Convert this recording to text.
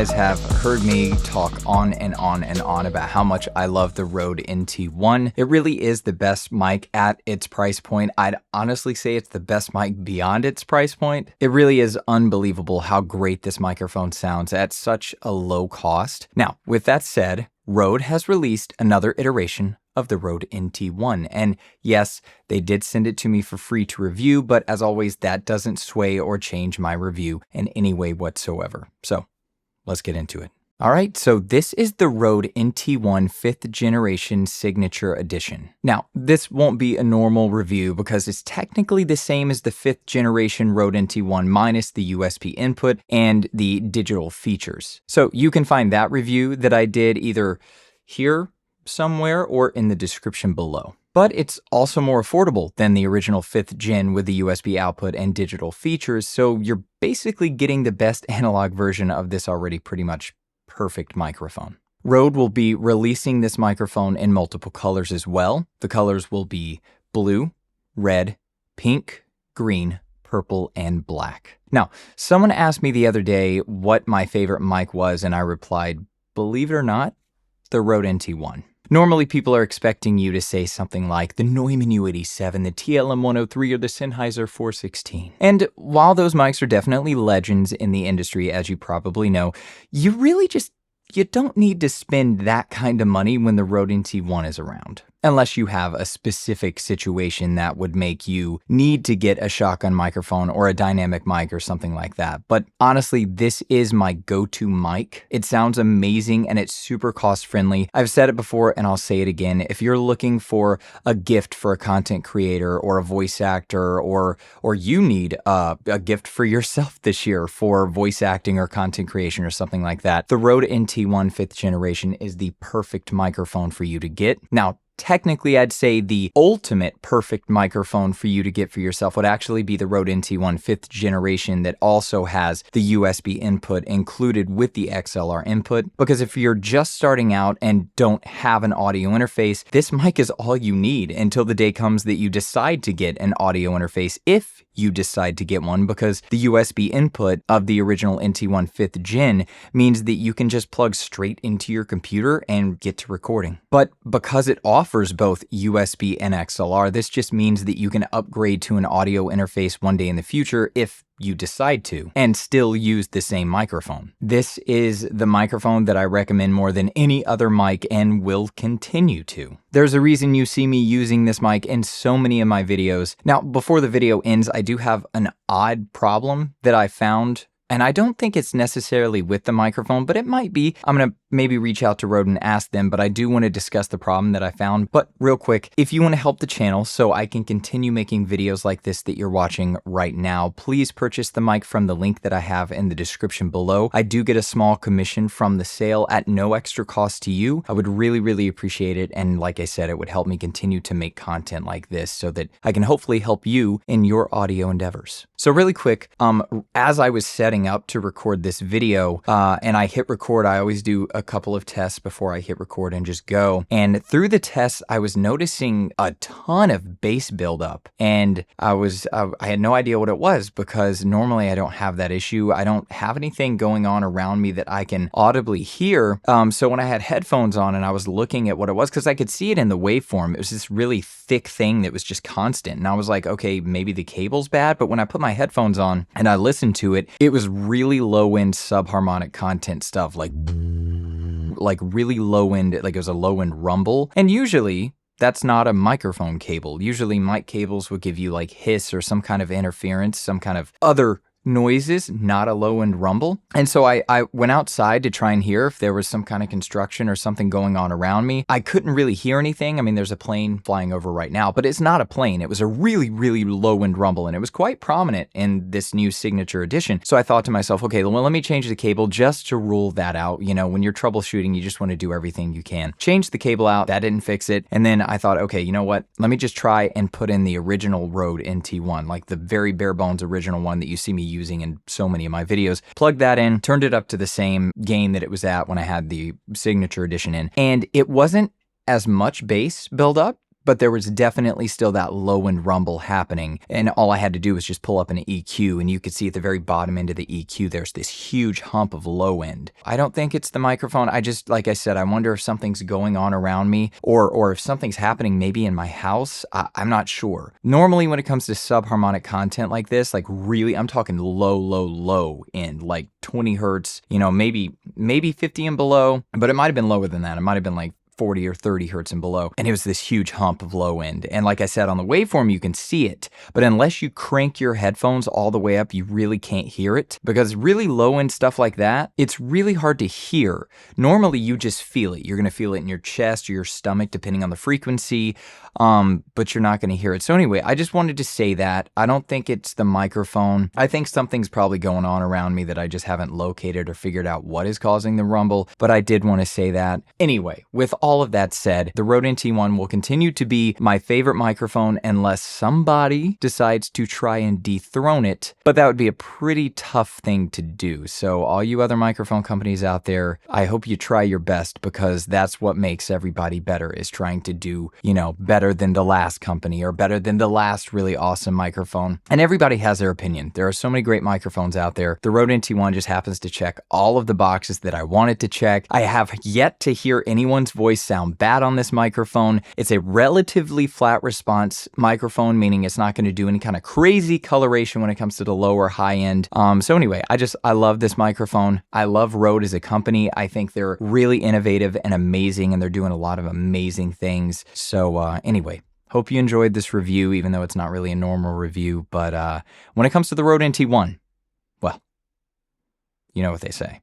guys have heard me talk on and on and on about how much I love the Rode NT1. It really is the best mic at its price point. I'd honestly say it's the best mic beyond its price point. It really is unbelievable how great this microphone sounds at such a low cost. Now, with that said, Rode has released another iteration of the Rode NT1. And yes, they did send it to me for free to review, but as always, that doesn't sway or change my review in any way whatsoever. So let's get into it. All right, so this is the Rode NT1 5th generation signature edition. Now, this won't be a normal review because it's technically the same as the 5th generation Rode NT1 minus the USB input and the digital features. So you can find that review that I did either here somewhere or in the description below. But it's also more affordable than the original 5th gen with the USB output and digital features, so you're basically getting the best analog version of this already pretty much perfect microphone. Rode will be releasing this microphone in multiple colors as well. The colors will be blue, red, pink, green, purple, and black. Now, someone asked me the other day what my favorite mic was, and I replied, believe it or not, the Rode NT1. Normally, people are expecting you to say something like the Neumann U87, the TLM103, or the Sennheiser 416. And while those mics are definitely legends in the industry, as you probably know, you don't need to spend that kind of money when the Rode NT1 is around. Unless you have a specific situation that would make you need to get a shotgun microphone or a dynamic mic or something like that. But honestly, this is my go-to mic. It sounds amazing and it's super cost-friendly. I've said it before and I'll say it again. If you're looking for a gift for a content creator or a voice actor, or you need a gift for yourself this year for voice acting or content creation or something like that, the Rode NT1 5th generation is the perfect microphone for you to get. Now, technically, I'd say the ultimate perfect microphone for you to get for yourself would actually be the Rode NT1 5th generation that also has the USB input included with the XLR input. Because if you're just starting out and don't have an audio interface, this mic is all you need until the day comes that you decide to get an audio interface, if you decide to get one, because the USB input of the original NT1 5th gen means that you can just plug straight into your computer and get to recording. But because it offers both USB and XLR, this just means that you can upgrade to an audio interface one day in the future if you decide to, and still use the same microphone. This is the microphone that I recommend more than any other mic and will continue to. There's a reason you see me using this mic in so many of my videos. Now, before the video ends, I do have an odd problem that I found, and I don't think it's necessarily with the microphone, but it might be. I'm gonna maybe reach out to Rode and ask them, but I do want to discuss the problem that I found. But real quick, if you want to help the channel so I can continue making videos like this that you're watching right now, please purchase the mic from the link that I have in the description below. I do get a small commission from the sale at no extra cost to you. I would really, really appreciate it. And like I said, it would help me continue to make content like this so that I can hopefully help you in your audio endeavors. So really quick, as I was setting up to record this video and I hit record, I always do a couple of tests before I hit record and just go. And through the tests, I was noticing a ton of bass buildup, and I had no idea what it was because normally I don't have that issue. I don't have anything going on around me that I can audibly hear. So when I had headphones on and I was looking at what it was, because I could see it in the waveform, it was this really thick thing that was just constant. And I was like, okay, maybe the cable's bad. But when I put my headphones on and I listened to it, it was really low end subharmonic content stuff, like really low end, like it was a low end rumble. And usually that's not a microphone cable. Usually mic cables would give you like hiss or some kind of interference, some kind of other noises, not a low end rumble. And so I went outside to try and hear if there was some kind of construction or something going on around me. I couldn't really hear anything. I mean, there's a plane flying over right now, but it's not a plane. It was a really, really low end rumble, and it was quite prominent in this new signature edition. So I thought to myself, okay, well, let me change the cable just to rule that out. You know, when you're troubleshooting, you just want to do everything you can. Change the cable out. That didn't fix it. And then I thought, okay, you know what? Let me just try and put in the original Rode NT1, like the very bare bones original one that you see me using in so many of my videos. Plugged that in, turned it up to the same gain that it was at when I had the signature edition in, and it wasn't as much bass buildup, but there was definitely still that low end rumble happening. And all I had to do was just pull up an EQ, and you could see at the very bottom end of the EQ, there's this huge hump of low end. I don't think it's the microphone. I just, like I said, I wonder if something's going on around me, or if something's happening maybe in my house. I'm not sure. Normally when it comes to subharmonic content like this, like really, I'm talking low end, like 20 hertz, maybe 50 and below, but it might have been lower than that. It might have been like 40 or 30 hertz and below. And it was this huge hump of low end. And like I said, on the waveform, you can see it, but unless you crank your headphones all the way up, you really can't hear it, because really low end stuff like that, it's really hard to hear. Normally you just feel it. You're going to feel it in your chest or your stomach, depending on the frequency. But you're not going to hear it. So anyway, I just wanted to say that. I don't think it's the microphone. I think something's probably going on around me that I just haven't located or figured out what is causing the rumble, but I did want to say that. Anyway, with all of that said, the Rode NT1 will continue to be my favorite microphone unless somebody decides to try and dethrone it, but that would be a pretty tough thing to do. So all you other microphone companies out there, I hope you try your best, because that's what makes everybody better, is trying to do, better than the last company or better than the last really awesome microphone. And everybody has their opinion. There are so many great microphones out there. The Rode NT1 just happens to check all of the boxes that I wanted to check. I have yet to hear anyone's voice sound bad on this microphone. It's a relatively flat response microphone, meaning it's not going to do any kind of crazy coloration when it comes to the low or high end. So anyway, I love this microphone. I love Rode as a company. I think they're really innovative and amazing, and they're doing a lot of amazing things. So anyway, hope you enjoyed this review, even though it's not really a normal review. But when it comes to the Rode NT1, well, you know what they say.